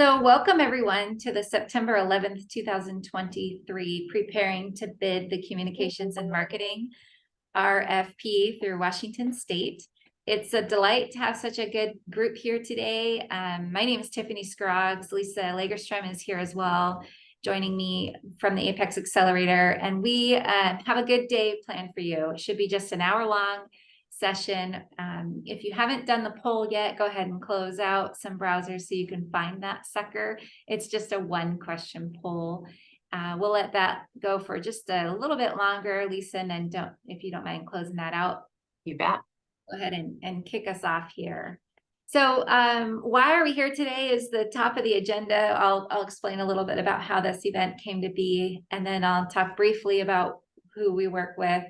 So welcome everyone to the September 11th, 2023 Preparing to Bid the Communications and Marketing RFP through Washington State. It's a delight to have such a good group here today. My name is Tiffany Scroggs. Lisa Lagerstrom is here as well, joining me from the APEX Accelerator. And we have a good day planned for you. It should be just an hour-long session. If you haven't done the poll yet, go ahead and close out some browsers so you can find that sucker. It's just a one-question poll. We'll let that go for just a little bit longer, Lisa, and if you don't mind closing that out. You bet. Go ahead and kick us off here. So why are we here today is the top of the agenda. I'll explain a little bit about how this event came to be, and then I'll talk briefly about who we work with.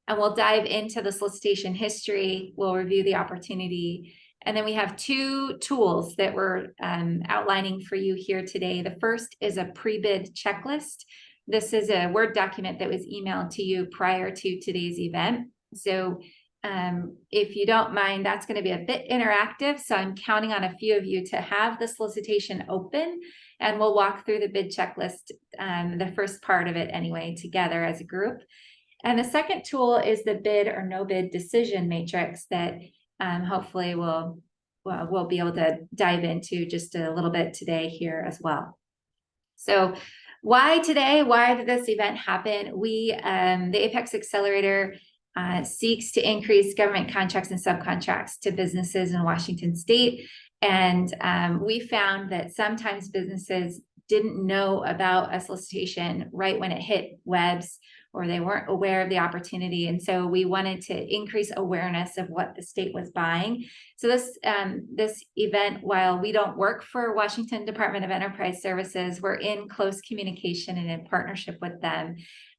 And we'll dive into the solicitation history. We'll review the opportunity. And then we have two tools that we're outlining for you here today. The first is a pre-bid checklist. This is a Word document that was emailed to you prior to today's event. So if you don't mind, that's going to be a bit interactive. So I'm counting on a few of you to have the solicitation open, and we'll walk through the bid checklist, the first part of it anyway, together as a group. And the second tool is the bid or no bid decision matrix that hopefully we'll be able to dive into just a little bit today here as well. So why today? Why did this event happen? The APEX Accelerator seeks to increase government contracts and subcontracts to businesses in Washington State. And we found that sometimes businesses didn't know about a solicitation right when it hit webs, or they weren't aware of the opportunity. And so we wanted to increase awareness of what the state was buying. So this event, while we don't work for Washington Department of Enterprise Services, we're in close communication and in partnership with them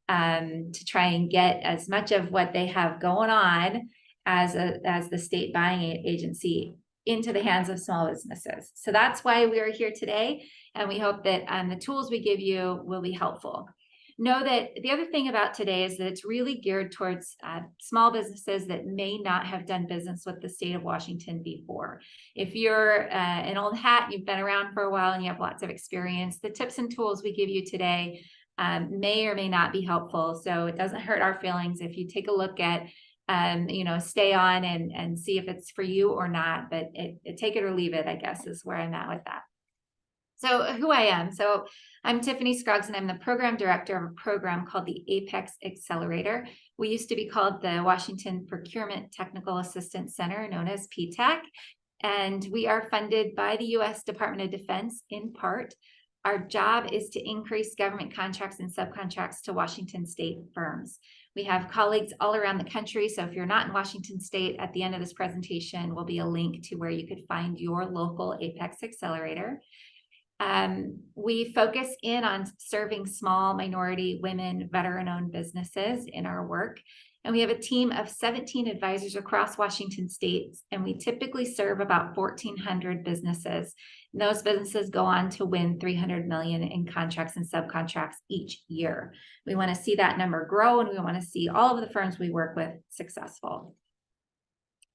to try and get as much of what they have going on as the state buying agency into the hands of small businesses. So that's why we are here today. And we hope that the tools we give you will be helpful. Know that the other thing about today is that it's really geared towards small businesses that may not have done business with the state of Washington before. If you're an old hat, you've been around for a while and you have lots of experience, the tips and tools we give you today may or may not be helpful. So it doesn't hurt our feelings if you take a look at, stay on and see if it's for you or not, but take it or leave it, I guess, is where I'm at with that. So who I am. So I'm Tiffany Scroggs, and I'm the program director of a program called the APEX Accelerator. We used to be called the Washington Procurement Technical Assistance Center, known as PTAC. And we are funded by the U.S. Department of Defense in part. Our job is to increase government contracts and subcontracts to Washington State firms. We have colleagues all around the country. So if you're not in Washington State, at the end of this presentation will be a link to where you could find your local APEX Accelerator. We focus in on serving small, minority, women, veteran-owned businesses in our work. And we have a team of 17 advisors across Washington State, and we typically serve about 1,400 businesses. And those businesses go on to win $300 million in contracts and subcontracts each year. We want to see that number grow, and we want to see all of the firms we work with successful.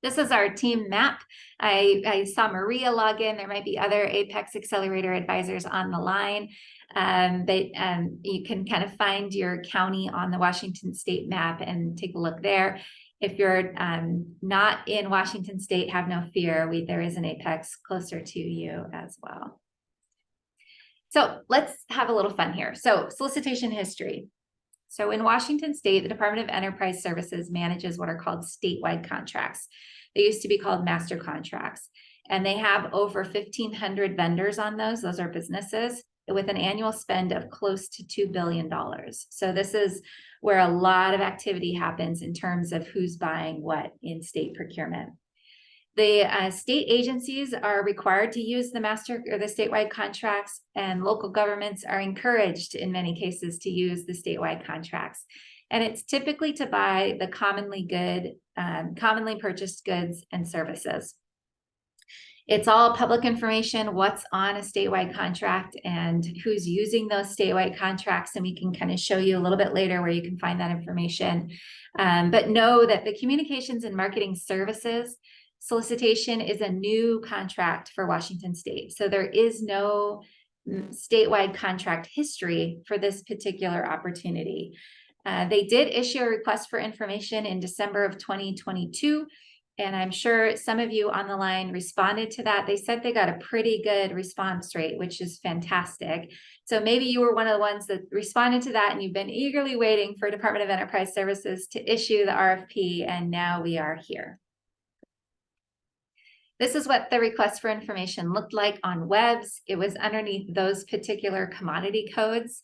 This is our team map. I saw Maria log in. There might be other APEX Accelerator advisors on the line. You can kind of find your county on the Washington State map and take a look there. If you're not in Washington State, have no fear. There is an APEX closer to you as well. So let's have a little fun here. So solicitation history. So in Washington State, the Department of Enterprise Services manages what are called statewide contracts. They used to be called master contracts, and they have over 1,500 vendors on those. Those are businesses with an annual spend of close to $2 billion. So this is where a lot of activity happens in terms of who's buying what in state procurement. The state agencies are required to use the master or the statewide contracts, and local governments are encouraged in many cases to use the statewide contracts. And it's typically to buy the commonly purchased goods and services. It's all public information, what's on a statewide contract and who's using those statewide contracts. And we can kind of show you a little bit later where you can find that information. But know that the communications and marketing services solicitation is a new contract for Washington State. So there is no statewide contract history for this particular opportunity. They did issue a request for information in December of 2022. And I'm sure some of you on the line responded to that. They said they got a pretty good response rate, which is fantastic. So maybe you were one of the ones that responded to that and you've been eagerly waiting for Department of Enterprise Services to issue the RFP, and now we are here. This is what the request for information looked like on WEBS. It was underneath those particular commodity codes,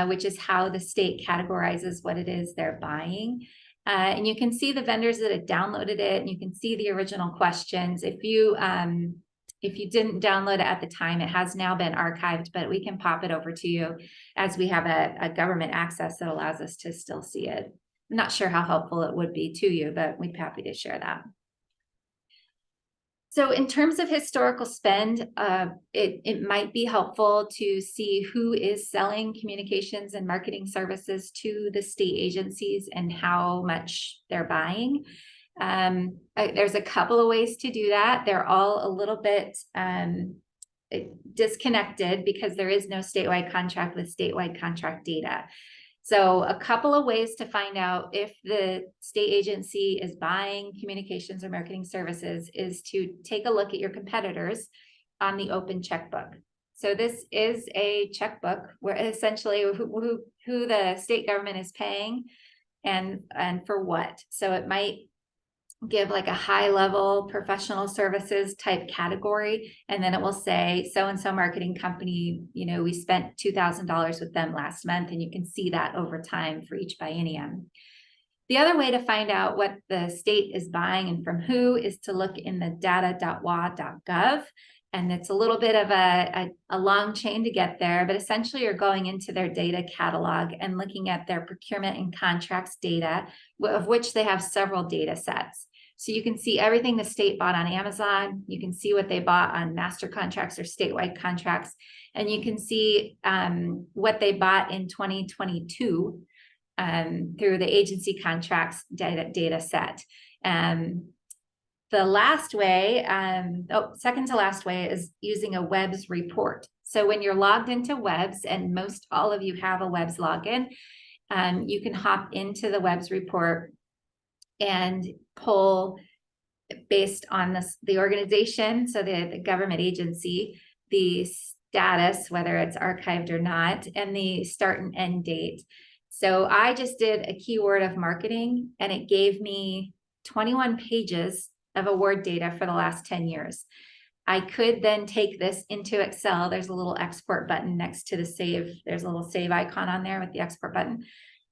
which is how the state categorizes what it is they're buying. And you can see the vendors that had downloaded it, and you can see the original questions. If you didn't download it at the time, it has now been archived, but we can pop it over to you as we have a government access that allows us to still see it. I'm not sure how helpful it would be to you, but we'd be happy to share that. So in terms of historical spend, it might be helpful to see who is selling communications and marketing services to the state agencies and how much they're buying. There's a couple of ways to do that. They're all a little bit disconnected because there is no statewide contract with statewide contract data. So a couple of ways to find out if the state agency is buying communications or marketing services is to take a look at your competitors on the open checkbook. So this is a checkbook where essentially who the state government is paying and for what. So it might give like a high level professional services type category, and then it will say so-and-so marketing company, you know, we spent $2,000 with them last month, and you can see that over time for each biennium. The other way to find out what the state is buying and from who is to look in the data.wa.gov. And it's a little bit of a long chain to get there, but essentially you're going into their data catalog and looking at their procurement and contracts data, of which they have several data sets. So you can see everything the state bought on Amazon. You can see what they bought on master contracts or statewide contracts. And you can see what they bought in 2022 through the agency contracts data set. The last way, second to last way is using a WEBS report. So when you're logged into WEBS, and most all of you have a WEBS login, you can hop into the WEBS report and pull based on the organization, so the government agency, the status, whether it's archived or not, and the start and end date. So I just did a keyword of marketing, and it gave me 21 pages of award data for the last 10 years. I could then take this into Excel. There's a little export button next to the save. There's a little save icon on there with the export button.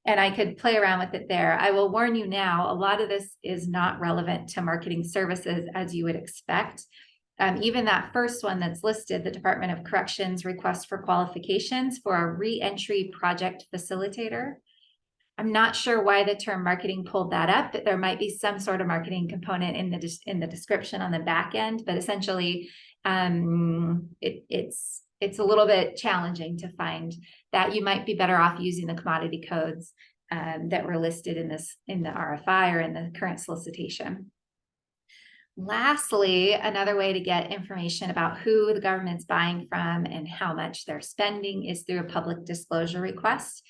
And I could play around with it there. I will warn you now, a lot of this is not relevant to marketing services as you would expect. Even that first one that's listed, the Department of Corrections request for qualifications for a re-entry project facilitator. I'm not sure why the term marketing pulled that up, but there might be some sort of marketing component in the description on the back end, but essentially it's a little bit challenging to find that. You might be better off using the commodity codes that were listed in the RFI or in the current solicitation. Lastly, another way to get information about who the government's buying from and how much they're spending is through a public disclosure request,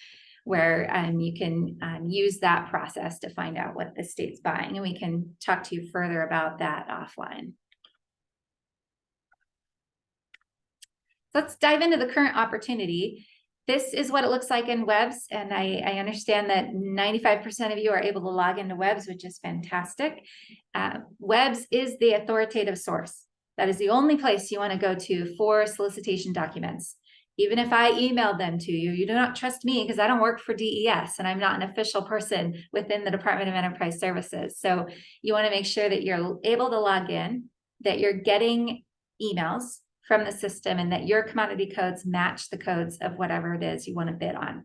where you can use that process to find out what the state's buying. And we can talk to you further about that offline. Let's dive into the current opportunity. This is what it looks like in WEBS, and I understand that 95% of you are able to log into WEBS, which is fantastic. WEBS is the authoritative source. That is the only place you want to go to for solicitation documents. Even if I emailed them to you, you do not trust me because I don't work for DES and I'm not an official person within the Department of Enterprise Services. So you want to make sure that you're able to log in, that you're getting emails from the system, and that your commodity codes match the codes of whatever it is you want to bid on.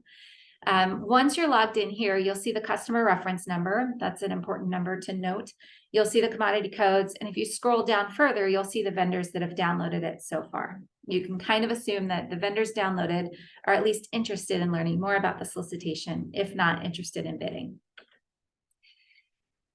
Once you're logged in here, you'll see the customer reference number. That's an important number to note. You'll see the commodity codes. And if you scroll down further, you'll see the vendors that have downloaded it so far. You can kind of assume that the vendors downloaded are at least interested in learning more about the solicitation, if not interested in bidding.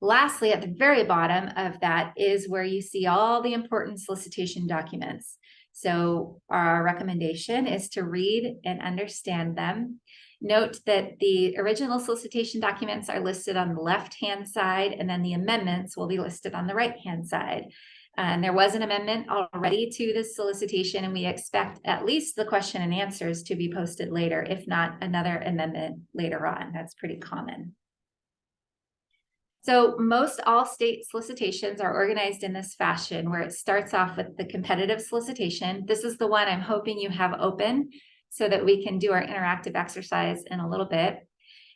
Lastly, at the very bottom of that is where you see all the important solicitation documents. So our recommendation is to read and understand them. Note that the original solicitation documents are listed on the left-hand side, and then the amendments will be listed on the right-hand side. And there was an amendment already to this solicitation, and we expect at least the question and answers to be posted later, if not another amendment later on. That's pretty common. So most all state solicitations are organized in this fashion, where it starts off with the competitive solicitation. This is the one I'm hoping you have open so that we can do our interactive exercise in a little bit.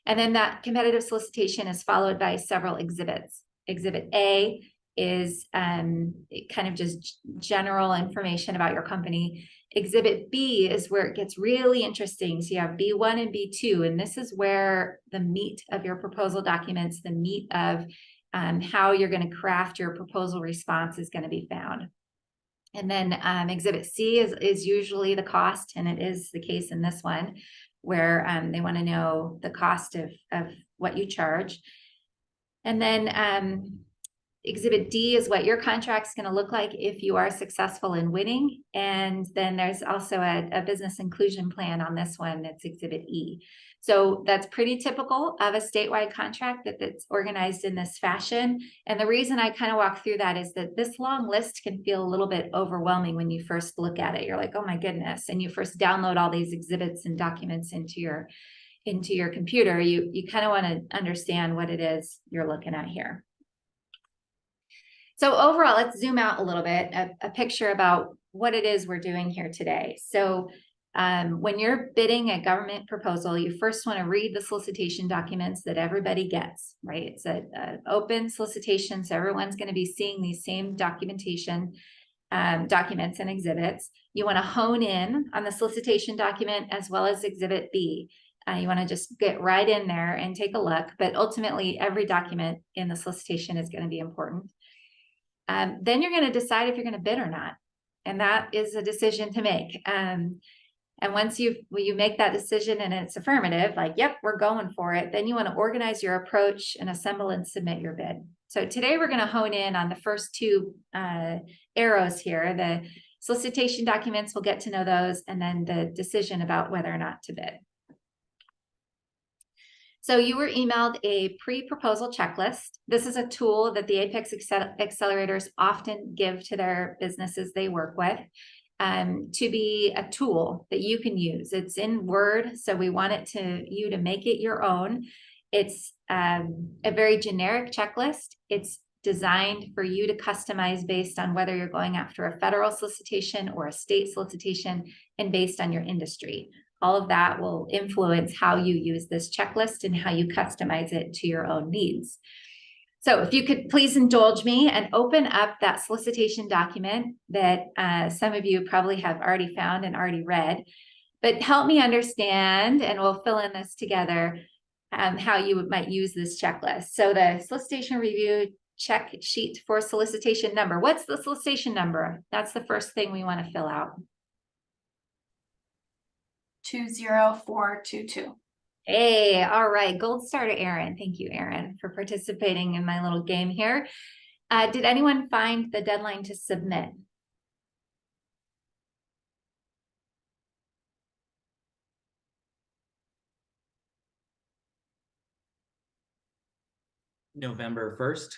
And then that competitive solicitation is followed by several exhibits. Exhibit A is kind of just general information about your company. Exhibit B is where it gets really interesting. So you have B1 and B2, and this is where the meat of your proposal documents, the meat of how you're going to craft your proposal response is going to be found. And then Exhibit C is usually the cost, and it is the case in this one, where they want to know the cost of what you charge. And then Exhibit D is what your contract's going to look like if you are successful in winning. And then there's also a business inclusion plan on this one. That's Exhibit E. So that's pretty typical of a statewide contract that's organized in this fashion. And the reason I kind of walk through that is that this long list can feel a little bit overwhelming when you first look at it. You're like, oh my goodness. And you first download all these exhibits and documents into your computer. You kind of want to understand what it is you're looking at here. So overall, let's zoom out a little bit, a picture about what it is we're doing here today. So when you're bidding a government proposal, you first want to read the solicitation documents that everybody gets, right? It's an open solicitation, so everyone's going to be seeing these same documentation documents and exhibits. You want to hone in on the solicitation document as well as Exhibit B. You want to just get right in there and take a look, but ultimately every document in the solicitation is going to be important. Then you're going to decide if you're going to bid or not. And that is a decision to make. And once you make that decision and it's affirmative, like, yep, we're going for it, then you want to organize your approach and assemble and submit your bid. So today we're going to hone in on the first two arrows here. The solicitation documents, we'll get to know those, and then the decision about whether or not to bid. So you were emailed a pre-proposal checklist. This is a tool that the APEX Accelerators often give to their businesses they work with to be a tool that you can use. It's in Word, so we want you to make it your own. It's a very generic checklist. It's designed for you to customize based on whether you're going after a federal solicitation or a state solicitation, and based on your industry. All of that will influence how you use this checklist and how you customize it to your own needs. So if you could please indulge me and open up that solicitation document that some of you probably have already found and already read, but help me understand, and we'll fill in this together, how you might use this checklist. So the solicitation review check sheet for solicitation number. What's the solicitation number? That's the first thing we want to fill out. 20422. Hey, all right. Gold star to Erin. Thank you, Erin, for participating in my little game here. Did anyone find the deadline to submit? November 1st.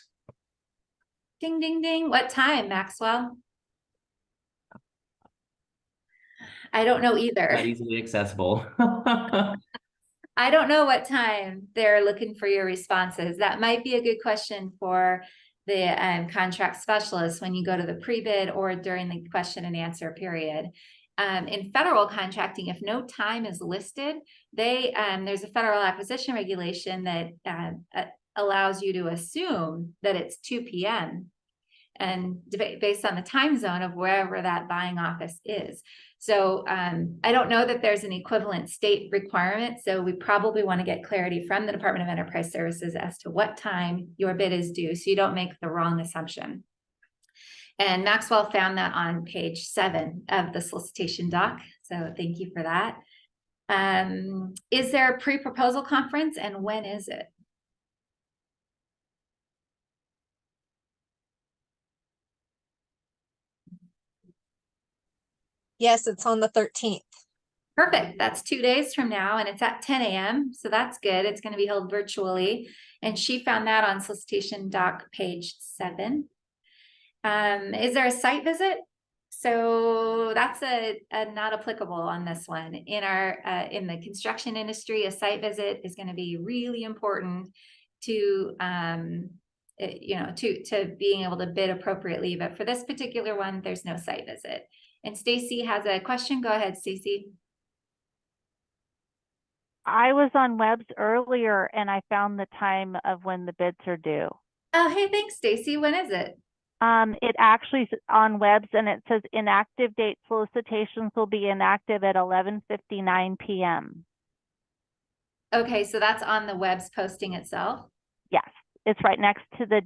Ding, ding, ding. What time, Maxwell? I don't know either. Not easily accessible. I don't know what time they're looking for your responses. That might be a good question for the contract specialist when you go to the pre-bid or during the question and answer period. In federal contracting, if no time is listed, there's a federal acquisition regulation that allows you to assume that it's 2 p.m. and based on the time zone of wherever that buying office is. So I don't know that there's an equivalent state requirement. So we probably want to get clarity from the Department of Enterprise Services as to what time your bid is due, so you don't make the wrong assumption. And Maxwell found that on page 7 of the solicitation doc. So thank you for that. Is there a pre-proposal conference, and when is it? Yes, it's on the 13th. Perfect. That's 2 days from now, and it's at 10 a.m. So that's good. It's going to be held virtually. And she found that on solicitation doc page 7. Is there a site visit? So that's a not applicable on this one. In our in the construction industry, a site visit is going to be really important to to being able to bid appropriately. But for this particular one, there's no site visit. And Stacy has a question. Go ahead, Stacy. I was on Webs earlier and I found the time of when the bids are due. Oh, hey, thanks, Stacy. When is it? It actually is on Webs and it says inactive date solicitations will be inactive at 11:59 p.m. Okay, so that's on the Web's posting itself. Yes, it's right next to the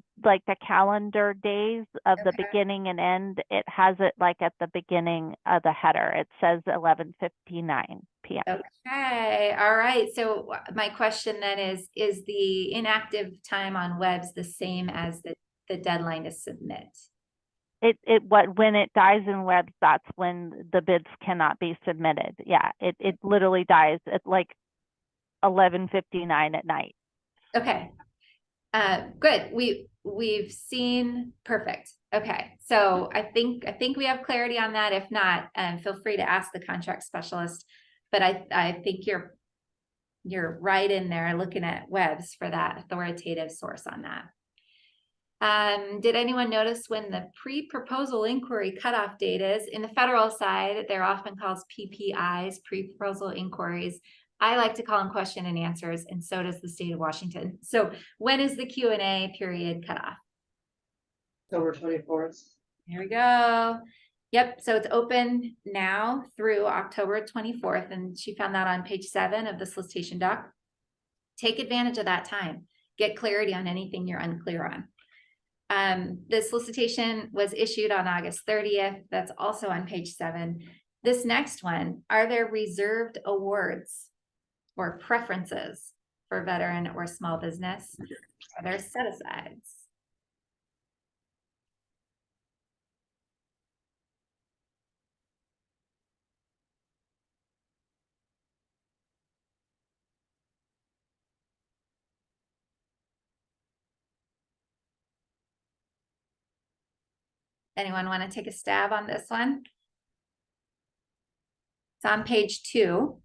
calendar days of the Okay. beginning and end. It has it like at the beginning of the header. It says 11:59 p.m. Okay, all right. So my question then is the inactive time on Webs the same as the deadline to submit? When it dies in Webs, that's when the bids cannot be submitted. Yeah, it literally dies at like 11:59 at night. Okay. Good. We've seen perfect. Okay. So I think we have clarity on that. If not, feel free to ask the contract specialist. But I think you're right in there looking at Webs for that authoritative source on that. Did anyone notice when the pre-proposal inquiry cutoff date is? In the federal side, they're often called PPIs, pre-proposal inquiries. I like to call them question and answers, and so does the state of Washington. So when is the Q&A period cutoff? October 24th. There we go. Yep, so it's open now through October 24th, and she found that on page 7 of the solicitation doc. Take advantage of that time. Get clarity on anything you're unclear on. The solicitation was issued on August 30th. That's also on page 7. This next one, are there reserved awards or preferences for veteran or small business? Are there set-asides? Anyone want to take a stab on this one? It's on page 2.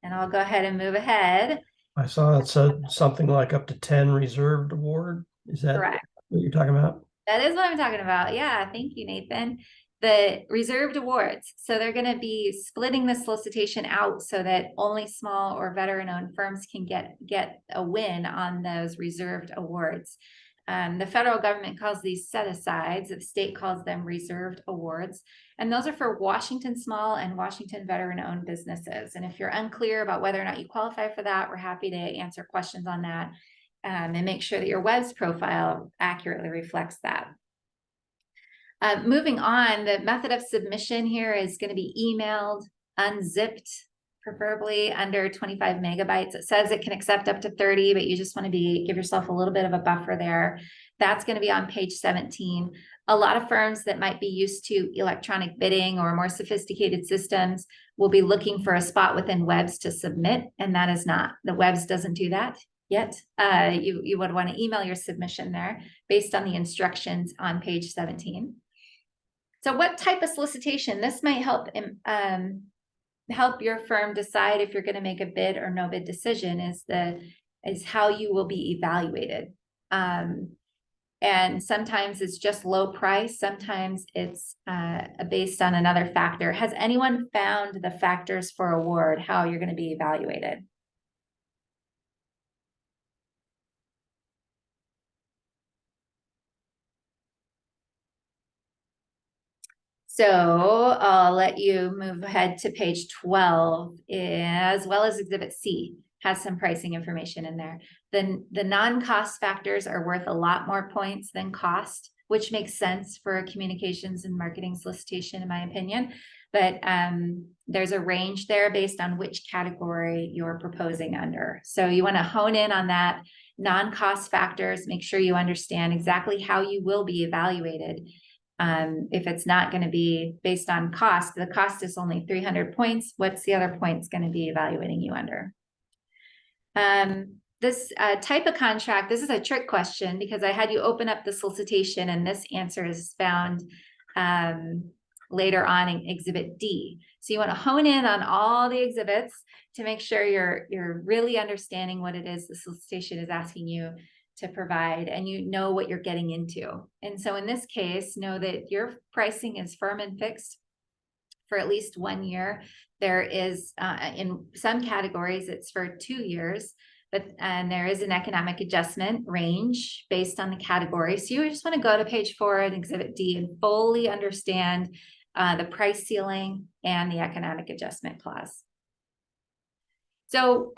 And I'll go ahead and move ahead. I saw it said something like up to 10 reserved award. Is that Correct. what you're talking about? That is what I'm talking about. Yeah, thank you, Nathan. The reserved awards. So they're going to be splitting the solicitation out so that only small or veteran-owned firms can get a win on those reserved awards. The federal government calls these set-asides. The state calls them reserved awards. And those are for Washington small and Washington veteran-owned businesses. And if you're unclear about whether or not you qualify for that, we're happy to answer questions on that and make sure that your Web's profile accurately reflects that. Moving on, the method of submission here is going to be emailed, unzipped, preferably under 25 megabytes. It says it can accept up to 30, but you just want to give yourself a little bit of a buffer there. That's going to be on page 17. A lot of firms that might be used to electronic bidding or more sophisticated systems will be looking for a spot within Webs to submit, and that is not. The Webs doesn't do that yet. You would want to email your submission there based on the instructions on page 17. So what type of solicitation? This might help help your firm decide if you're going to make a bid or no bid decision is how you will be evaluated. And sometimes it's just low price. Sometimes it's based on another factor. Has anyone found the factors for award, how you're going to be evaluated? So I'll let you move ahead to page 12, as well as Exhibit C has some pricing information in there. The non-cost factors are worth a lot more points than cost, which makes sense for a communications and marketing solicitation, in my opinion. But there's a range there based on which category you're proposing under. So you want to hone in on that. non-cost factors, make sure you understand exactly how you will be evaluated. If it's not going to be based on cost, the cost is only 300 points. What's the other points going to be evaluating you under? This type of contract, this is a trick question because I had you open up the solicitation and this answer is found later on in Exhibit D. So you want to hone in on all the exhibits to make sure you're really understanding what it is the solicitation is asking you to provide, and you know what you're getting into. And so in this case, know that your pricing is firm and fixed for at least 1 year. There is, in some categories, it's for 2 years, and there is an economic adjustment range based on the category. So you just want to go to page 4 in Exhibit D and fully understand the price ceiling and the economic adjustment clause. So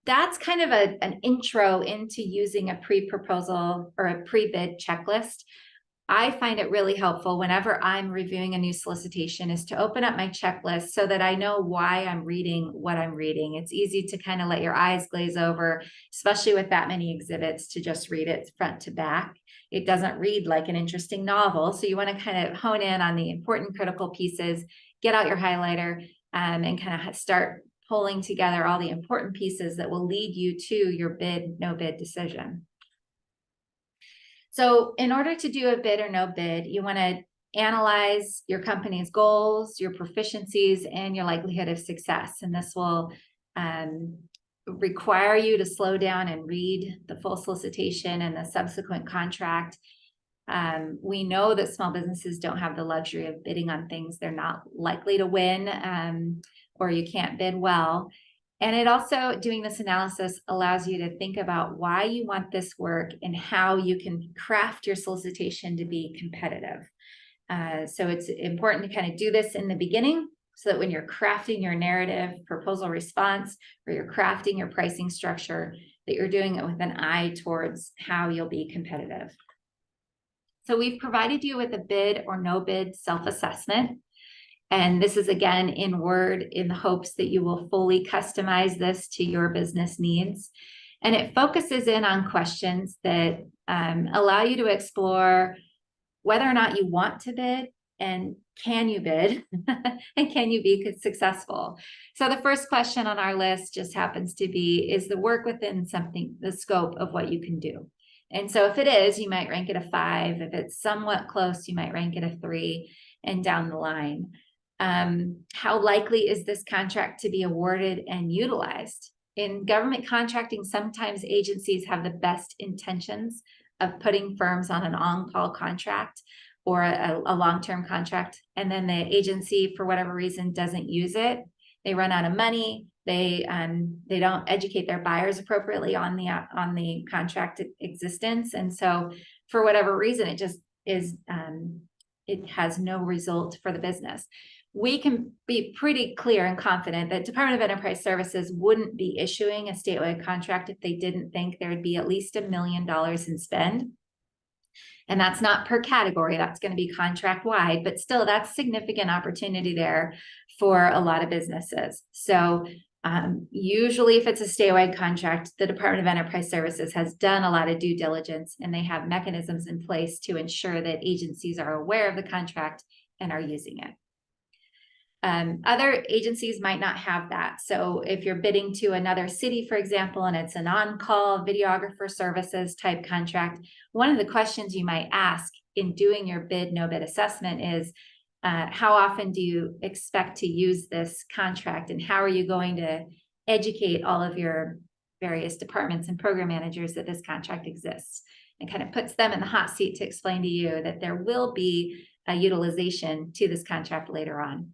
that's kind of an intro into using a pre-proposal or a pre-bid checklist. I find it really helpful whenever I'm reviewing a new solicitation is to open up my checklist so that I know why I'm reading what I'm reading. It's easy to kind of let your eyes glaze over, especially with that many exhibits, to just read it front to back. It doesn't read like an interesting novel. So you want to kind of hone in on the important critical pieces, get out your highlighter, and kind of start pulling together all the important pieces that will lead you to your bid, no bid decision. So in order to do a bid or no bid, you want to analyze your company's goals, your proficiencies, and your likelihood of success. And this will require you to slow down and read the full solicitation and the subsequent contract. We know that small businesses don't have the luxury of bidding on things they're not likely to win, or you can't bid well. And it also, doing this analysis allows you to think about why you want this work and how you can craft your solicitation to be competitive. So it's important to kind of do this in the beginning so that when you're crafting your narrative, proposal response, or you're crafting your pricing structure, that you're doing it with an eye towards how you'll be competitive. So we've provided you with a bid or no bid self-assessment. And this is again in Word in the hopes that you will fully customize this to your business needs. And it focuses in on questions that allow you to explore whether or not you want to bid and can you bid and can you be successful. So the first question on our list just happens to be, is the work within the scope of what you can do? And so if it is, you might rank it a 5. If it's somewhat close, you might rank it a 3, and down the line. How likely is this contract to be awarded and utilized? In government contracting, sometimes agencies have the best intentions of putting firms on an on-call contract or a long-term contract, and then the agency, for whatever reason, doesn't use it. They run out of money. They don't educate their buyers appropriately on the contract existence, and so for whatever reason, it just is it has no result for the business. We can be pretty clear and confident that Department of Enterprise Services wouldn't be issuing a statewide contract if they didn't think there would be at least $1 million in spend. And that's not per category, that's going to be contract wide, but still that's significant opportunity there for a lot of businesses. So usually if it's a statewide contract, the Department of Enterprise Services has done a lot of due diligence and they have mechanisms in place to ensure that agencies are aware of the contract and are using it. Other agencies might not have that. So if you're bidding to another city, for example, and it's an on-call videographer services type contract, one of the questions you might ask in doing your bid, no bid assessment is, how often do you expect to use this contract, and how are you going to educate all of your various departments and program managers that this contract exists? And kind of puts them in the hot seat to explain to you that there will be a utilization to this contract later on.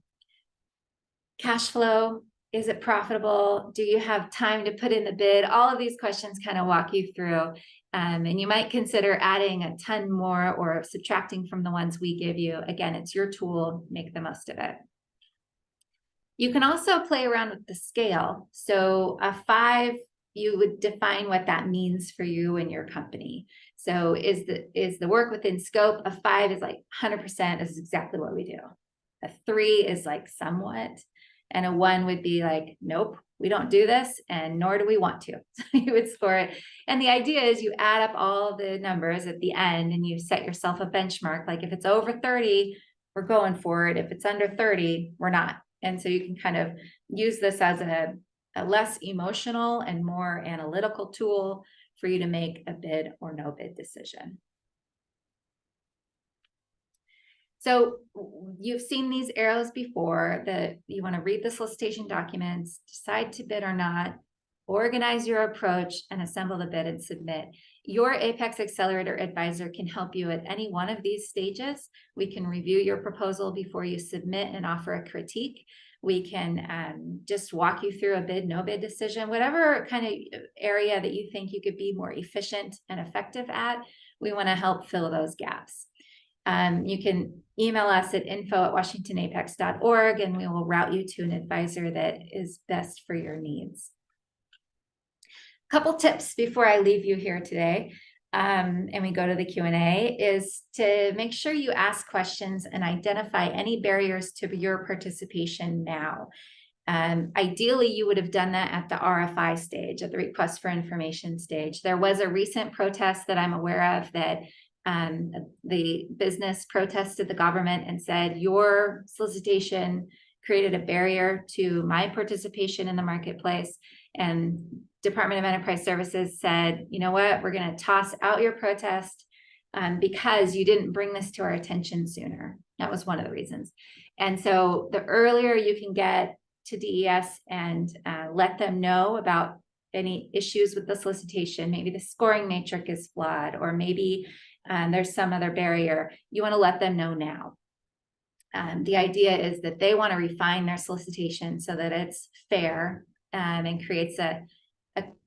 Cash flow, is it profitable? Do you have time to put in the bid? All of these questions kind of walk you through. And you might consider adding a ton more or subtracting from the ones we give you. Again, it's your tool, make the most of it. You can also play around with the scale. So a 5, you would define what that means for you and your company. So is the work within scope? A 5 is like 100%, this is exactly what we do. A 3 is like somewhat. And a 1 would be like, nope, we don't do this, and nor do we want to. So you would score it. And the idea is you add up all the numbers at the end and you set yourself a benchmark. Like if it's over 30, we're going for it. If it's under 30, we're not. And so you can kind of use this as a less emotional and more analytical tool for you to make a bid or no bid decision. So you've seen these arrows before, that you want to read the solicitation documents, decide to bid or not, organize your approach, and assemble the bid and submit. Your APEX Accelerator advisor can help you at any one of these stages. We can review your proposal before you submit and offer a critique. We can just walk you through a bid, no bid decision, whatever kind of area that you think you could be more efficient and effective at. We want to help fill those gaps. You can email us at info@washingtonapex.org, and we will route you to an advisor that is best for your needs. Couple tips before I leave you here today, and we go to the Q&A, is to make sure you ask questions and identify any barriers to your participation now. Ideally, you would have done that at the RFI stage, at the request for information stage. There was a recent protest that I'm aware of that the business protested the government and said, your solicitation created a barrier to my participation in the marketplace. And Department of Enterprise Services said, you know what, we're going to toss out your protest because you didn't bring this to our attention sooner. That was one of the reasons. And so the earlier you can get to DES and let them know about any issues with the solicitation, maybe the scoring matrix is flawed, or maybe there's some other barrier, you want to let them know now. The idea is that they want to refine their solicitation so that it's fair and creates a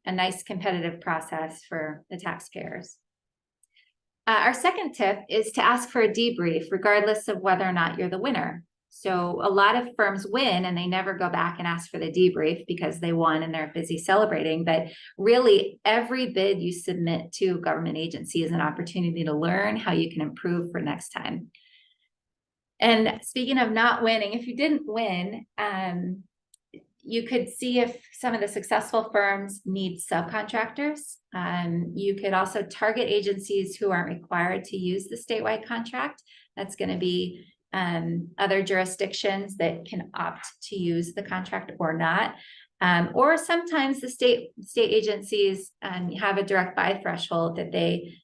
nice competitive process for the taxpayers. Our second tip is to ask for a debrief, regardless of whether or not you're the winner. So a lot of firms win and they never go back and ask for the debrief because they won and they're busy celebrating. But really, every bid you submit to a government agency is an opportunity to learn how you can improve for next time. And speaking of not winning, if you didn't win, you could see if some of the successful firms need subcontractors. You could also target agencies who aren't required to use the statewide contract. That's going to be other jurisdictions that can opt to use the contract or not. Or sometimes the state agencies have a direct buy threshold that they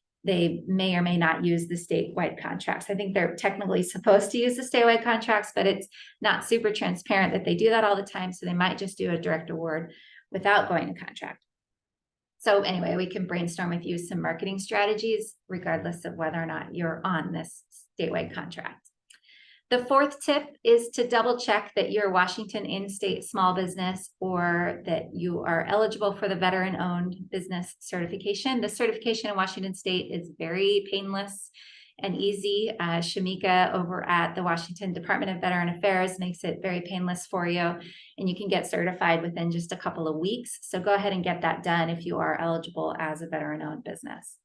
may or may not use the statewide contracts. I think they're technically supposed to use the statewide contracts, but it's not super transparent that they do that all the time. So they might just do a direct award without going to contract. So anyway, we can brainstorm with you some marketing strategies, regardless of whether or not you're on this statewide contract. The fourth tip is to double check that you're Washington in-state small business or that you are eligible for the veteran-owned business certification. The certification in Washington State is very painless and easy. Shamika over at the Washington Department of Veteran Affairs makes it very painless for you, and you can get certified within just a couple of weeks. So go ahead and get that done if you are eligible as a veteran-owned business.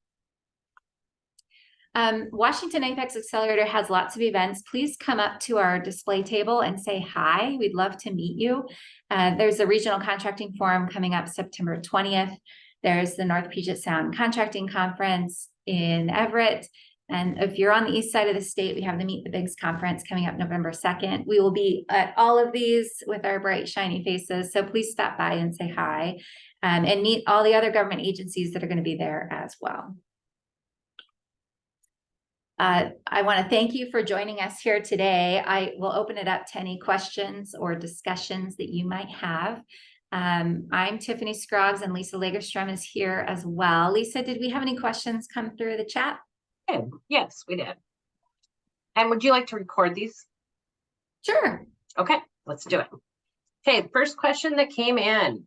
Washington APEX Accelerator has lots of events. Please come up to our display table and say hi. We'd love to meet you. There's a regional contracting forum coming up September 20th. There's the North Puget Sound Contracting Conference in Everett. And if you're on the east side of the state, we have the Meet the Bigs Conference coming up November 2nd. We will be at all of these with our bright, shiny faces. So please stop by and say hi and meet all the other government agencies that are going to be there as well. I want to thank you for joining us here today. I will open it up to any questions or discussions that you might have. I'm Tiffany Scroggs and Lisa Lagerstrom is here as well. Lisa, did we have any questions come through the chat? Yes, we did. And would you like to record these? Sure. Okay, let's do it. Okay, the first question that came in.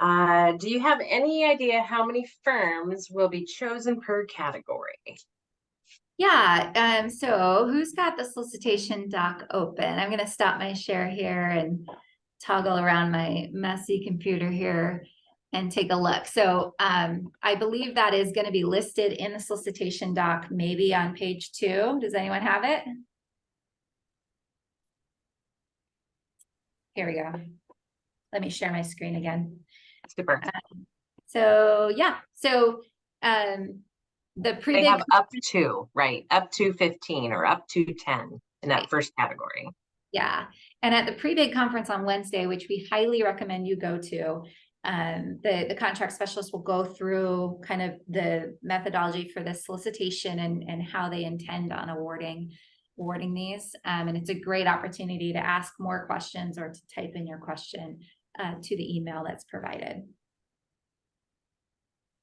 Do you have any idea how many firms will be chosen per category? Yeah, so who's got the solicitation doc open? I'm going to stop my share here and toggle around my messy computer here and take a look. So I believe that is going to be listed in the solicitation doc, maybe on page 2. Does anyone have it? Here we go. Let me share my screen again. Super. So yeah, so the They pre-bid, have up to, right, up to 15 or up to 10 in that first category. yeah. And at the pre-bid conference on Wednesday, which we highly recommend you go to, the contract specialist will go through kind of the methodology for the solicitation and how they intend on awarding these. And it's a great opportunity to ask more questions or to type in your question to the email that's provided.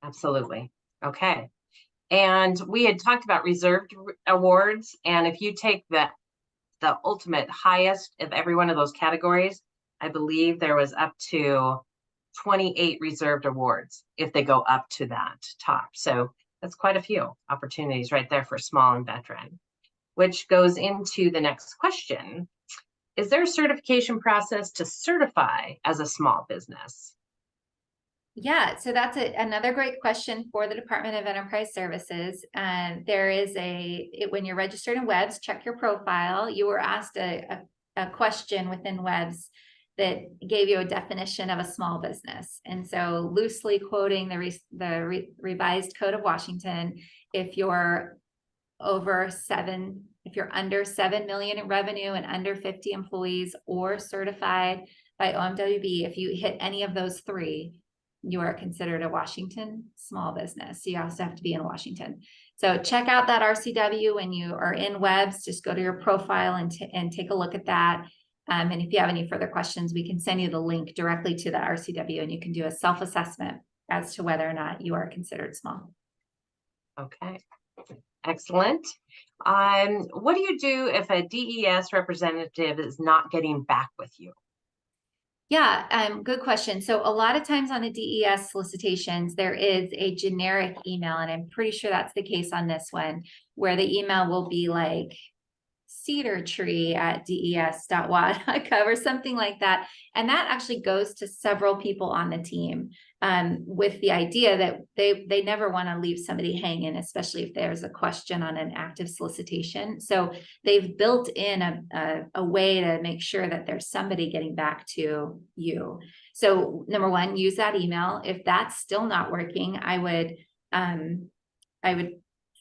Absolutely. Okay. And we had talked about reserved awards. And if you take the ultimate highest of every one of those categories, I believe there was up to 28 reserved awards if they go up to that top. So that's quite a few opportunities right there for small and veteran, which goes into the next question. Is there a certification process to certify as a small business? Yeah, so that's another great question for the Department of Enterprise Services. And there is when you're registered in WEBS, check your profile. You were asked a question within WEBS that gave you a definition of a small business. And so loosely quoting the revised Code of Washington, if you're under 7 million in revenue and under 50 employees or certified by OMWB, if you hit any of those three, you are considered a Washington small business. So you also have to be in Washington. So check out that RCW when you are in WEBS. Just go to your profile and take a look at that. And if you have any further questions, we can send you the link directly to the RCW, and you can do a self-assessment as to whether or not you are considered small. Okay, excellent. What do you do if a DES representative is not getting back with you? Yeah, good question. So a lot of times on the DES solicitations, there is a generic email, and I'm pretty sure that's the case on this one, where the email will be like cedartree@des.wa.gov or something like that. And that actually goes to several people on the team with the idea that they never want to leave somebody hanging, especially if there's a question on an active solicitation. So they've built in a way to make sure that there's somebody getting back to you. So number one, use that email. If that's still not working, I would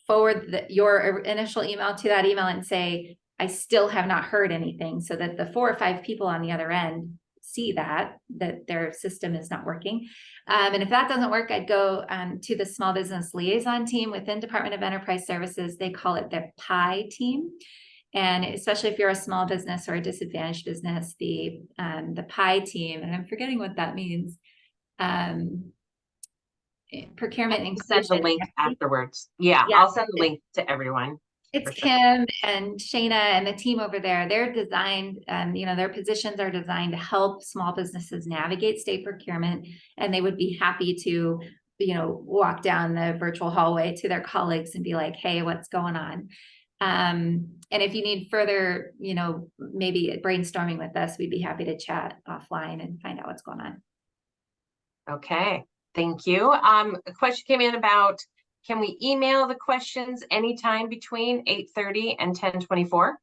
forward your initial email to that email and say, I still have not heard anything, so that the 4 or 5 people on the other end see that their system is not working. And if that doesn't work, I'd go to the small business liaison team within Department of Enterprise Services. They call it their PI team. And especially if you're a small business or a disadvantaged business, the PI team, and I'm forgetting what that means, procurement inclusion. Send the link afterwards. Yeah, I'll send the link to everyone. It's Kim and Shayna and the team over there. They're designed, their positions are designed to help small businesses navigate state procurement, and they would be happy to, walk down the virtual hallway to their colleagues and be like, hey, what's going on? And if you need further, maybe brainstorming with us, we'd be happy to chat offline and find out what's going on. Okay, thank you. A question came in about, can we email the questions anytime between 8:30 and 10:24?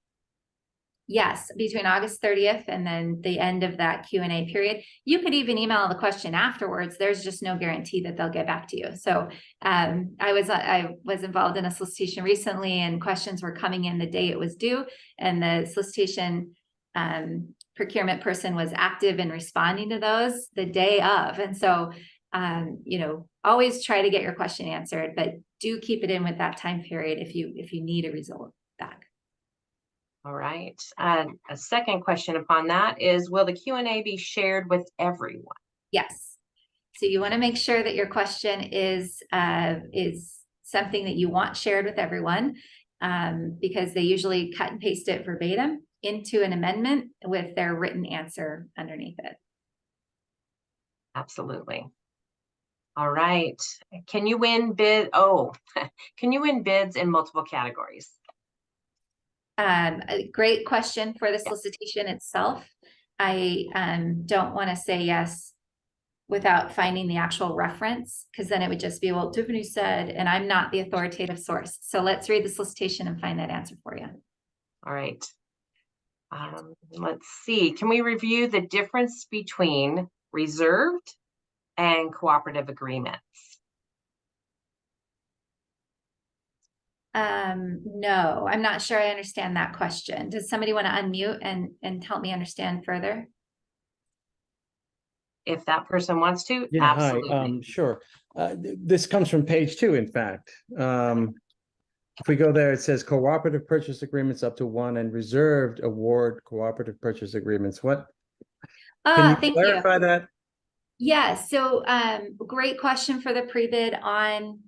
Yes, between August 30th and then the end of that Q&A period. You could even email the question afterwards. There's just no guarantee that they'll get back to you. So I was involved in a solicitation recently, and questions were coming in the day it was due, and the solicitation procurement person was active in responding to those the day of. And so always try to get your question answered, but do keep it in with that time period if you need a result back. All right. A second question upon that is, will the Q&A be shared with everyone? Yes. So you want to make sure that your question is something that you want shared with everyone, because they usually cut and paste it verbatim into an amendment with their written answer underneath it. Absolutely. All right. Can you win bids in multiple categories? A great question for the solicitation itself. I don't want to say yes without finding the actual reference, because then it would just be, well, Tiffany said, and I'm not the authoritative source. So let's read the solicitation and find that answer for you. All right. Let's see, can we review the difference between reserved and cooperative agreements? No, I'm not sure I understand that question. Does somebody want to unmute and help me understand further? If that person wants to, Yeah, absolutely. hi, sure. This comes from page 2, in fact. If we go there, it says cooperative purchase agreements up to 1 and reserved award cooperative purchase agreements. What? Can you Thank clarify you. that? Yeah, so great question for the pre-bid on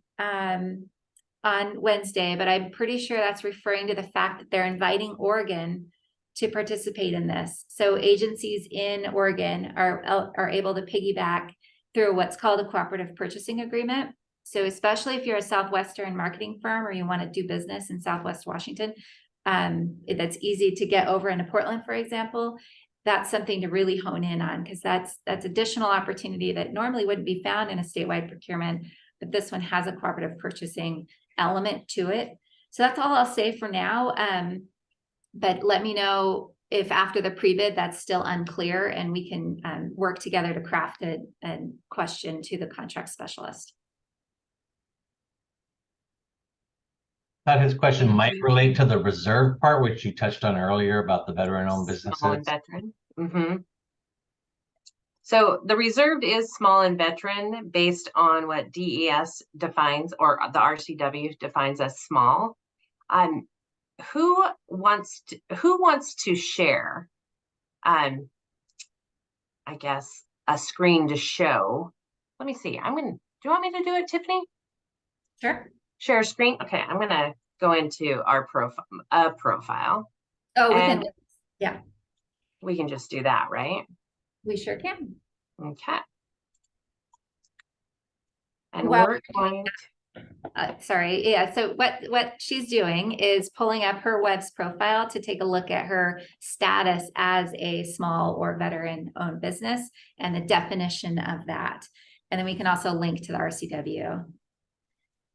Wednesday, but I'm pretty sure that's referring to the fact that they're inviting Oregon to participate in this. So agencies in Oregon are able to piggyback through what's called a cooperative purchasing agreement. So especially if you're a Southwestern marketing firm or you want to do business in Southwest Washington, that's easy to get over into Portland, for example. That's something to really hone in on, because that's additional opportunity that normally wouldn't be found in a statewide procurement, but this one has a cooperative purchasing element to it. So that's all I'll say for now. But let me know if after the pre-bid that's still unclear, and we can work together to craft a question to the contract specialist. Thought his question might relate to the reserve part, which you touched on earlier about the veteran-owned businesses. Small and veteran. So the reserved is small and veteran based on what DES defines, or the RCW defines as small. Who wants to share? I guess a screen to show. Let me see. Do you want me to do it, Tiffany? Sure. Share a screen. Okay, I'm gonna go into our profile. Oh, and yeah. We can just do that, right? We sure can. Okay. And Well, we're going sorry. Yeah. So what she's doing is pulling up her web's profile to take a look at her status as a small or veteran-owned business and the definition of that. And then we can also link to the RCW.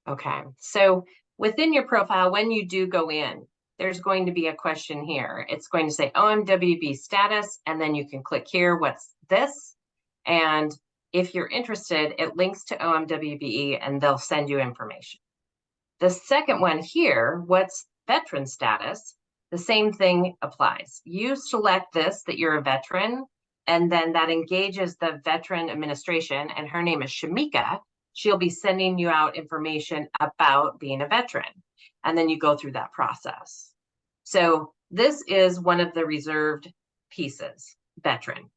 Okay. So within your profile, when you do go in, there's going to be a question here. It's going to say OMWB status, and then you can click here, what's this? And if you're interested, it links to OMWBE and they'll send you information. The second one here, what's veteran status? The same thing applies. You select this, that you're a veteran, and then that engages the veteran administration, and her name is Shamika. She'll be sending you out information about being a veteran. And then you go through that process. So this is one of the reserved pieces, veteran.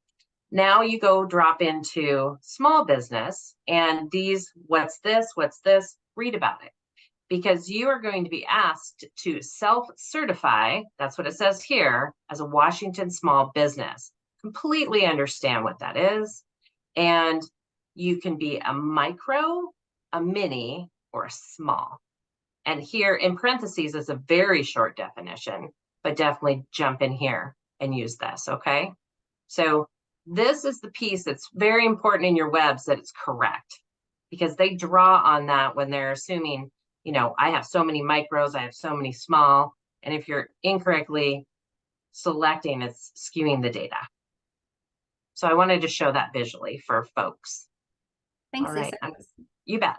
Now you go drop into small business, and these, what's this, read about it. Because you are going to be asked to self-certify, that's what it says here, as a Washington small business. Completely understand what that is. And you can be a micro, a mini, or a small. And here in parentheses is a very short definition, but definitely jump in here and use this, okay? So this is the piece that's very important in your webs, that it's correct, because they draw on that when they're assuming, you know, I have so many micros, I have so many small, and if you're incorrectly selecting, it's skewing the data. So I wanted to show that visually for folks. Thanks, All right. Lisa. You bet.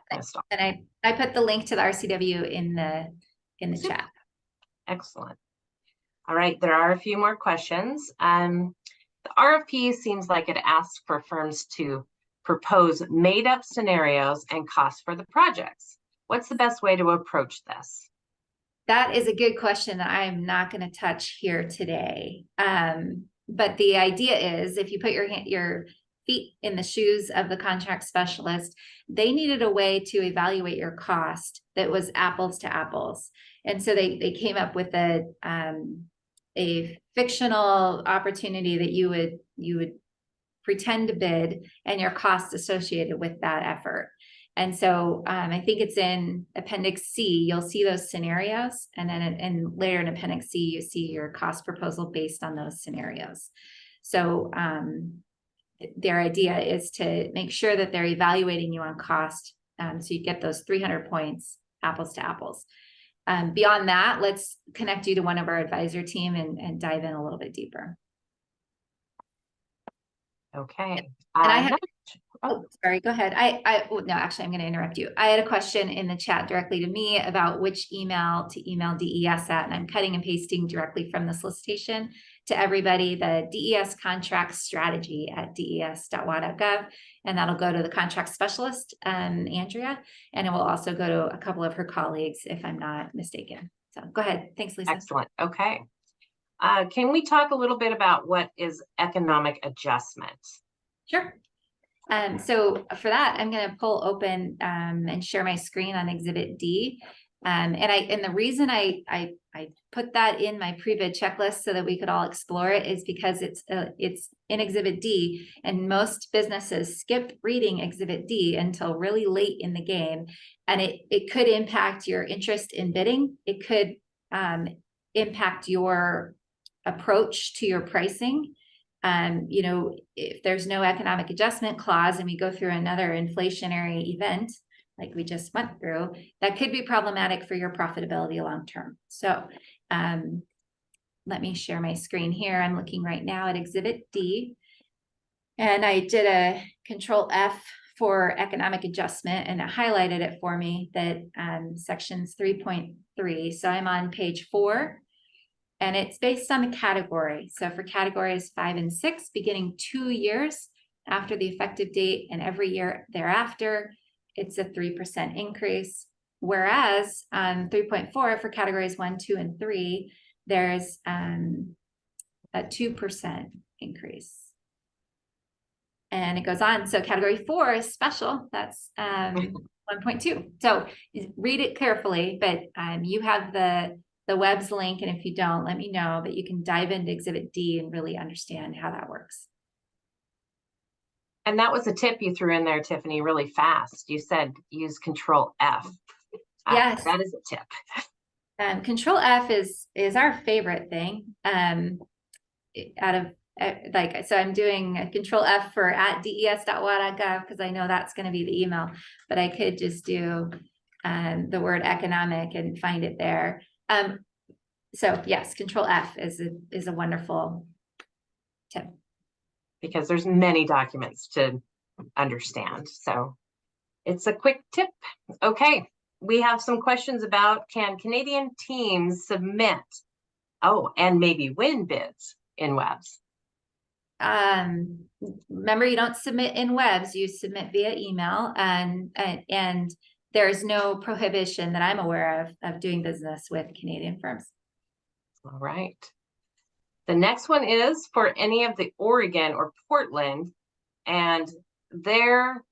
And I put the link to the RCW in the chat. Excellent. All right, there are a few more questions. The RFP seems like it asks for firms to propose made-up scenarios and costs for the projects. What's the best way to approach this? That is a good question that I am not going to touch here today. But the idea is, if you put your feet in the shoes of the contract specialist, they needed a way to evaluate your cost that was apples to apples. And so they came up with a fictional opportunity that you would pretend to bid and your costs associated with that effort. And so I think it's in Appendix C, you'll see those scenarios. And then later in Appendix C, you see your cost proposal based on those scenarios. So their idea is to make sure that they're evaluating you on cost. So you get those 300 points, apples to apples. Beyond that, let's connect you to one of our advisor team and dive in a little bit deeper. Okay. And I had, Oh. oh, sorry, go ahead. Oh, no, actually, I'm going to interrupt you. I had a question in the chat directly to me about which email to email DES at, and I'm cutting and pasting directly from the solicitation to everybody, the DES contract strategy at des.wa.gov, and that'll go to the contract specialist, Andrea, and it will also go to a couple of her colleagues if I'm not mistaken. So go ahead. Thanks, Lisa. Excellent. Okay. Can we talk a little bit about what is economic adjustment? Sure. So for that, I'm going to pull open and share my screen on Exhibit D. And the reason I put that in my pre-bid checklist so that we could all explore it is because it's in Exhibit D, and most businesses skip reading Exhibit D until really late in the game, and it could impact your interest in bidding. It could impact your approach to your pricing. You know, if there's no economic adjustment clause and we go through another inflationary event like we just went through, that could be problematic for your profitability long term. So let me share my screen here. I'm looking right now at Exhibit D, and I did a Control F for economic adjustment, and it highlighted it for me that sections 3.3. So I'm on page 4. And it's based on the category. So for categories 5 and 6, beginning 2 years after the effective date and every year thereafter, it's a 3% increase. Whereas 3.4 for categories 1, 2, and 3, there's a 2% increase. And it goes on. So category 4 is special. That's 1.2. So read it carefully, but you have the web's link, and if you don't, let me know, but you can dive into Exhibit D and really understand how that works. And that was a tip you threw in there, Tiffany, really fast. You said use Control F. Yes. That is a tip. Control F is our favorite thing. Out of so I'm doing a Control F for at des.wa.gov because I know that's going to be the email, but I could just do the word economic and find it there. So yes, Control F is a wonderful tip. Because there's many documents to understand. So it's a quick tip. Okay, we have some questions about, can Canadian teams submit, and maybe win bids in webs? Remember, you don't submit in webs, you submit via email, and there's no prohibition that I'm aware of doing business with Canadian firms. All right. The next one is for any of the Oregon or Portland, and their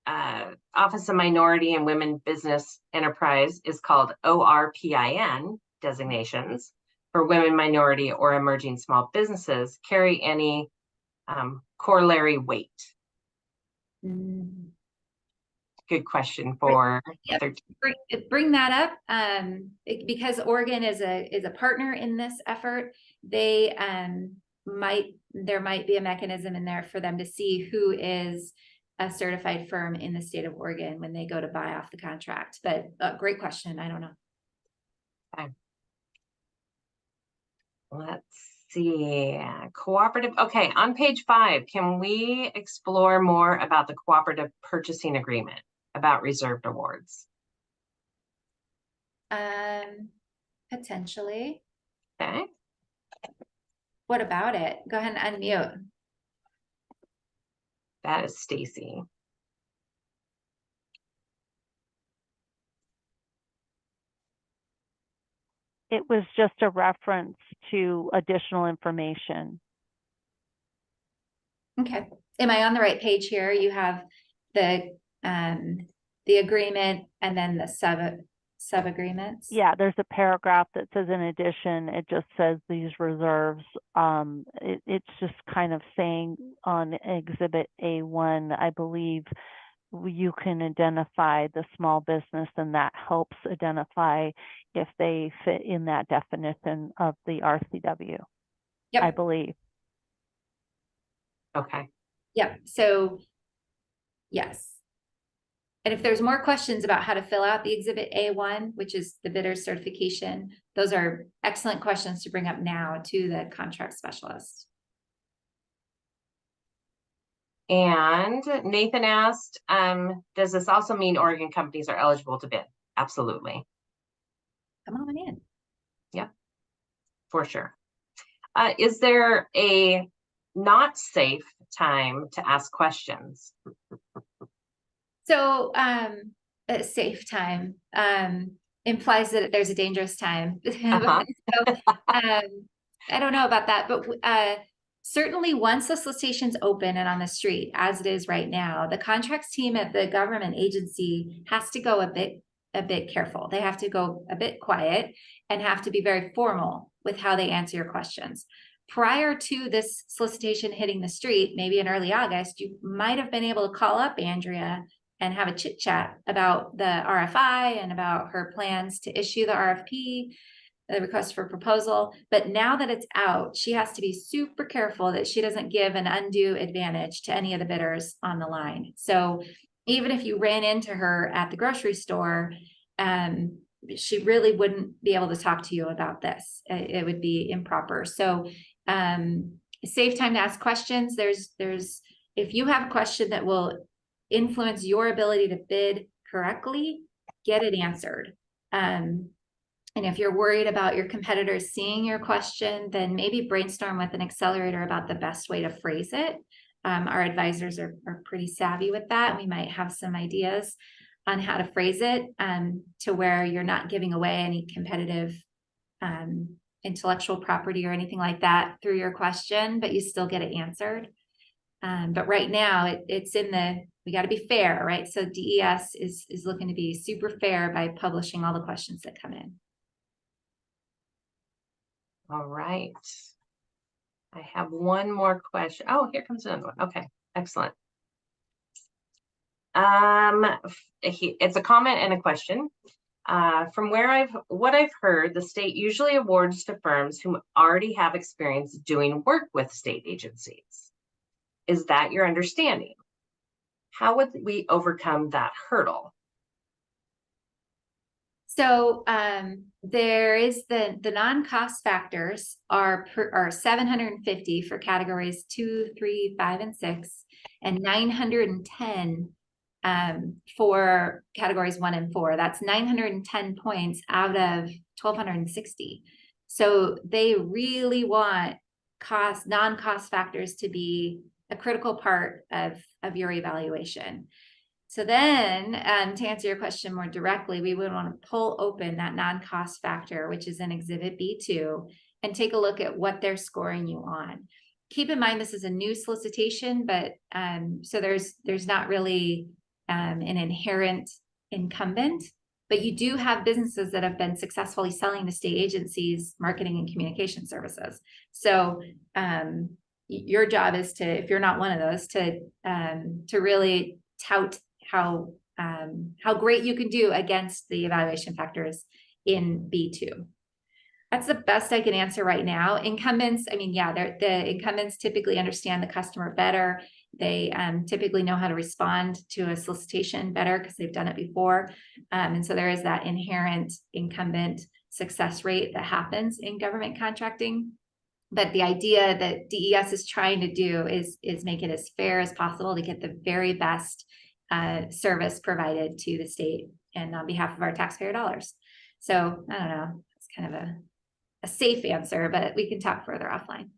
Office of Minority and Women Business Enterprise is called ORPIN designations for women, minority, or emerging small businesses carry any corollary weight? Good question for bring that up because Oregon is a partner in this effort. They there might be a mechanism in there for them to see who is a certified firm in the state of Oregon when they go to buy off the contract. But great question. I don't know. Okay. Let's see. Cooperative. Okay, on page 5, can we explore more about the cooperative purchasing agreement about reserved awards? Potentially. Okay. What about it? Go ahead and unmute. That is Stacy. It was just a reference to additional information. Okay. Am I on the right page here? You have the agreement and then the sub agreements. Yeah, there's a paragraph that says in addition, it just says these reserves. It's just kind of saying on Exhibit A1, I believe you can identify the small business, and that helps identify if they fit in that definition of the RCW. Yep. I believe. Okay. Yep. So yes. And if there's more questions about how to fill out the Exhibit A1, which is the bidder's certification, those are excellent questions to bring up now to the contract specialist. And Nathan asked, does this also mean Oregon companies are eligible to bid? Absolutely. Come on in. For sure. Is there a not safe time to ask questions? So a safe time implies that there's a dangerous time. Uh-huh. So I don't know about that, but certainly once the solicitation's open and on the street, as it is right now, the contracts team at the government agency has to go a bit careful. They have to go a bit quiet and have to be very formal with how they answer your questions. Prior to this solicitation hitting the street, maybe in early August, you might have been able to call up Andrea and have a chit chat about the RFI and about her plans to issue the RFP, the request for proposal. But now that it's out, she has to be super careful that she doesn't give an undue advantage to any of the bidders on the line. So even if you ran into her at the grocery store, she really wouldn't be able to talk to you about this. It would be improper. So safe time to ask questions. There's if you have a question that will influence your ability to bid correctly, get it answered. And if you're worried about your competitors seeing your question, then maybe brainstorm with an accelerator about the best way to phrase it. Our advisors are pretty savvy with that. We might have some ideas on how to phrase it to where you're not giving away any competitive intellectual property or anything like that through your question, but you still get it answered. But right now it's in we got to be fair, right? So DES is looking to be super fair by publishing all the questions that come in. All right. I have one more question. Oh, here comes another one. Okay, excellent. It's a comment and a question. From what I've heard, the state usually awards to firms who already have experience doing work with state agencies. Is that your understanding? How would we overcome that hurdle? So there is the non-cost factors are 750 for categories 2, 3, 5, and 6, and 910 for categories 1 and 4. That's 910 points out of 1,260. So they really want non-cost factors to be a critical part of your evaluation. So then, to answer your question more directly, we would want to pull open that non-cost factor, which is in Exhibit B2, and take a look at what they're scoring you on. Keep in mind, this is a new solicitation, but so there's not really an inherent incumbent, but you do have businesses that have been successfully selling to state agencies, marketing and communication services. So your job is to, if you're not one of those, to really tout how great you can do against the evaluation factors in B2. That's the best I can answer right now. Incumbents, I mean, yeah, the incumbents typically understand the customer better. They typically know how to respond to a solicitation better because they've done it before. And so there is that inherent incumbent success rate that happens in government contracting. But the idea that DES is trying to do is make it as fair as possible to get the very best service provided to the state and on behalf of our taxpayer dollars. So I don't know, it's kind of a safe answer, but we can talk further offline.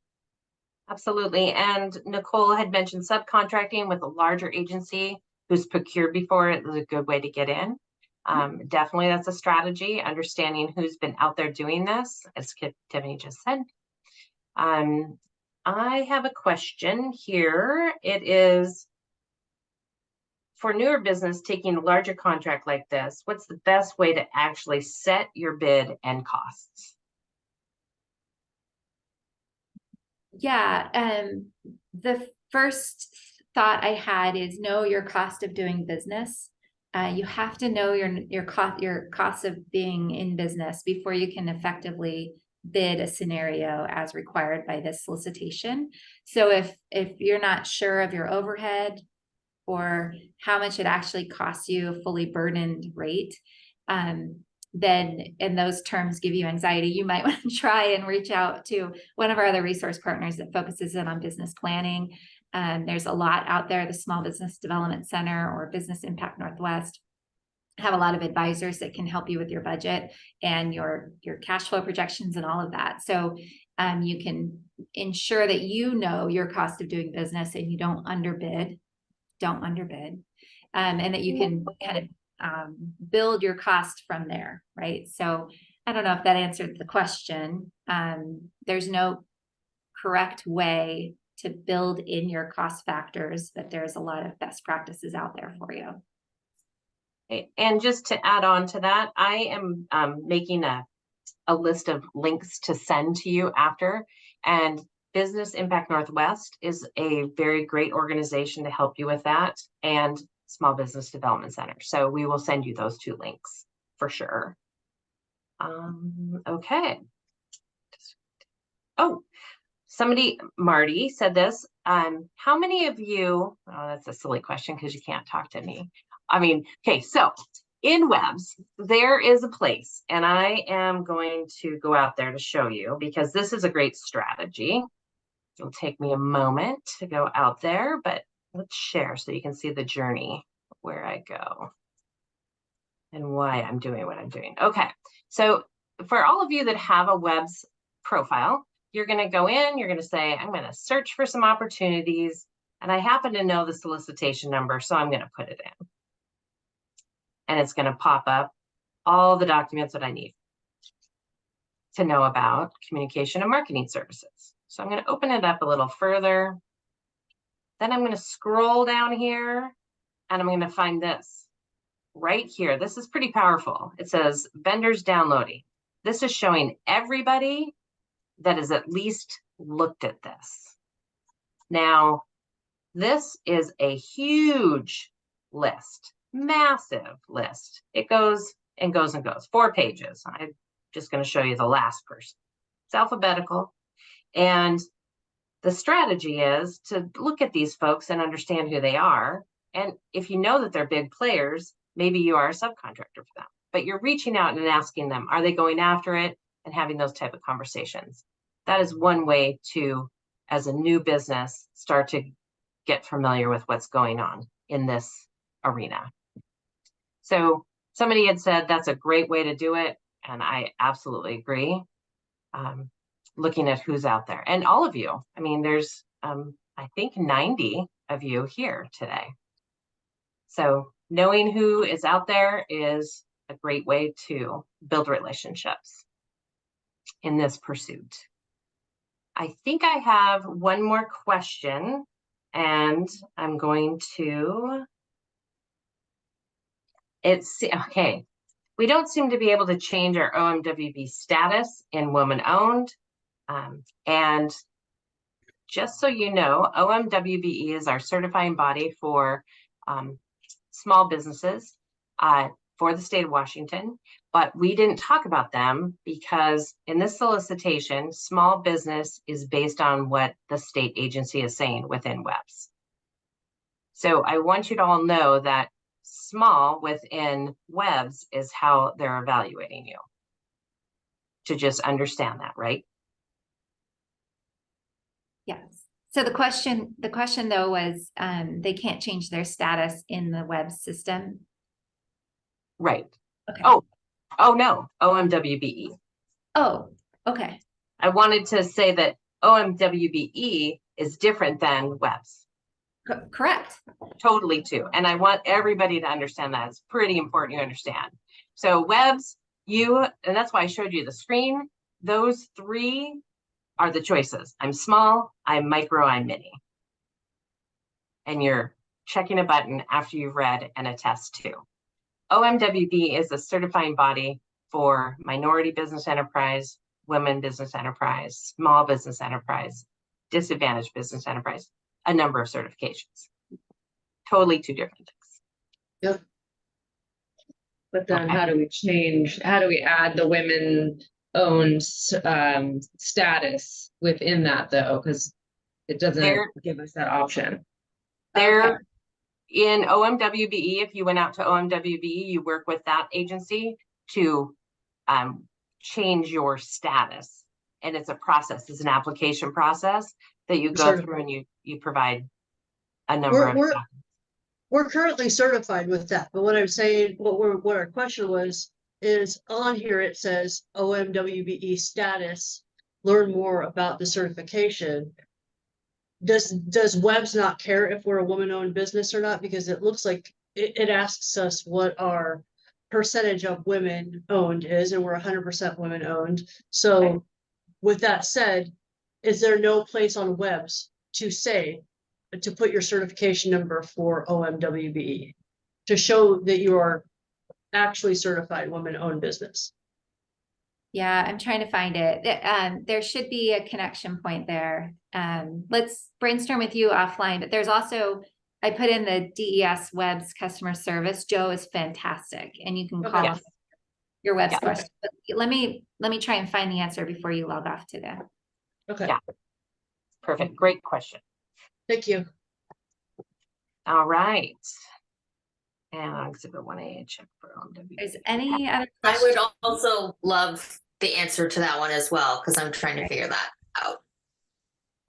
Absolutely. And Nicole had mentioned subcontracting with a larger agency who's procured before is a good way to get in. Definitely that's a strategy, understanding who's been out there doing this, as Tiffany just said. I have a question here. It is, for newer business taking a larger contract like this, what's the best way to actually set your bid and costs? Yeah, the first thought I had is know your cost of doing business. You have to know your cost of being in business before you can effectively bid a scenario as required by this solicitation. So if you're not sure of your overhead or how much it actually costs you a fully burdened rate, then and those terms give you anxiety, you might want to try and reach out to one of our other resource partners that focuses in on business planning. There's a lot out there. The Small Business Development Center or Business Impact Northwest have a lot of advisors that can help you with your budget and your cash flow projections and all of that. So you can ensure that you know your cost of doing business and you don't underbid, and that you can kind of build your cost from there, right? So I don't know if that answered the question. There's no correct way to build in your cost factors, but there's a lot of best practices out there for you. And just to add on to that, I am making a list of links to send to you after. And Business Impact Northwest is a very great organization to help you with that, and Small Business Development Center. So we will send you those 2 links for sure. Okay. Oh, somebody, Marty, said this. How many of you, oh, that's a silly question because you can't talk to me. I mean, okay, so in webs, there is a place, and I am going to go out there to show you because this is a great strategy. It'll take me a moment to go out there, but let's share so you can see the journey where I go and why I'm doing what I'm doing. Okay, so for all of you that have a webs profile, you're going to go in, you're going to say, I'm going to search for some opportunities, and I happen to know the solicitation number, so I'm going to put it in. And it's going to pop up all the documents that I need to know about communication and marketing services. So I'm going to open it up a little further. Then I'm going to scroll down here and I'm going to find this right here. This is pretty powerful. It says vendors downloading. This is showing everybody that has at least looked at this. Now, this is a huge list. Massive list. It goes and goes and goes. 4 pages. I'm just going to show you the last person. It's alphabetical. And the strategy is to look at these folks and understand who they are. And if you know that they're big players, maybe you are a subcontractor for them. But you're reaching out and asking them, are they going after it? And having those type of conversations. That is one way to, as a new business, start to get familiar with what's going on in this arena. So somebody had said that's a great way to do it, and I absolutely agree. Looking at who's out there, and all of you. I mean, there's I think 90 of you here today. So knowing who is out there is a great way to build relationships in this pursuit. I think I have one more question, and I'm going to. Okay. We don't seem to be able to change our OMWB status in woman-owned. And just so you know, OMWBE is our certifying body for small businesses for the state of Washington. But we didn't talk about them because in this solicitation, small business is based on what the state agency is saying within WEBS. So I want you to all know that small within WEBS is how they're evaluating you. To just understand that, right? Yes. So the question though was they can't change their status in the web system. Right. Okay. Oh no, OMWBE. Oh, okay. I wanted to say that OMWBE is different than WEBS. Correct. Totally too. And I want everybody to understand that. It's pretty important you understand. So WEBS, and that's why I showed you the screen. Those 3 are the choices. I'm small, I'm micro, I'm mini. And you're checking a button after you've read and attest to. OMWB is a certifying body for minority business enterprise, women business enterprise, small business enterprise, disadvantaged business enterprise, a number of certifications. Totally 2 different things. Yep. But then Okay. how do we add the women-owned status within that though? Because it doesn't give us that option. There, Okay. in OMWBE, if you went out to OMWBE, you work with that agency to change your status. And it's a process, it's an application process that you go Certified. through and you provide a number of We're we're currently certified with that, but what I'm saying, what our question was, is on here it says OMWBE status, learn more about the certification. Does Webb's not care if we're a woman-owned business or not? Because it looks like it asks us what our percentage of women-owned is, and we're 100% women-owned. So with that said, is there no place on Webb's to say, to put your certification number for OMWBE to show that you are actually certified woman-owned business? Yeah, I'm trying to find it. There should be a connection point there. Let's brainstorm with you offline, but there's also, I put in the DES Web's customer service. Joe is fantastic, and you can call Yes. your Web's Yeah. question. But let me try and find the answer before you log off today. Okay, Yeah. Perfect. Great question. thank you. All right. And exhibit 1A, check for OMWBE. Is any other I would questions? also love the answer to that one as well, because I'm trying to figure that out.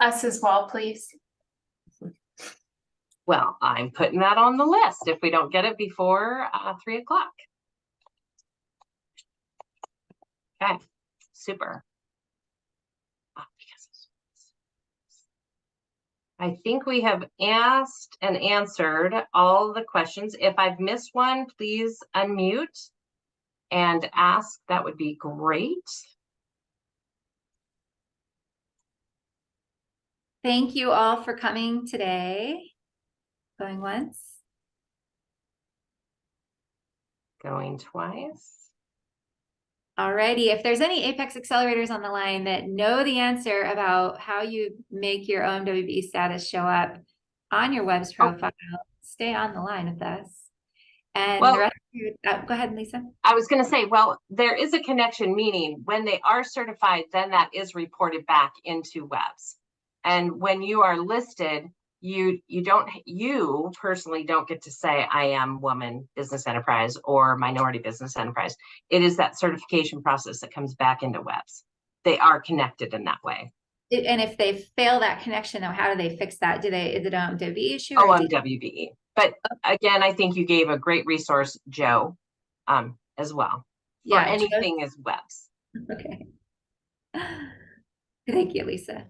Us as well, please. Well, I'm putting that on the list if we don't get it before 3 o'clock. Okay, super. I think we have asked and answered all the questions. If I've missed one, please unmute and ask. That would be great. Thank you all for coming today. Going once. Going twice. Alrighty, if there's any APEX accelerators on the line that know the answer about how you make your OMWB status show up on your Web's profile, stay on the line with us. And Well, the rest of you, go ahead, Lisa. I was going to say, well, there is a connection, meaning when they are certified, then that is reported back into Web's. And when you are listed, you personally don't get to say I am woman business enterprise or minority business enterprise. It is that certification process that comes back into Web's. They are connected in that way. And if they fail that connection, though, how do they fix that? Is it an OMWB issue? Or OMWBE. But again, I think you gave a great resource, Joe, as well. For anything is Web's. Okay. Thank you, Lisa.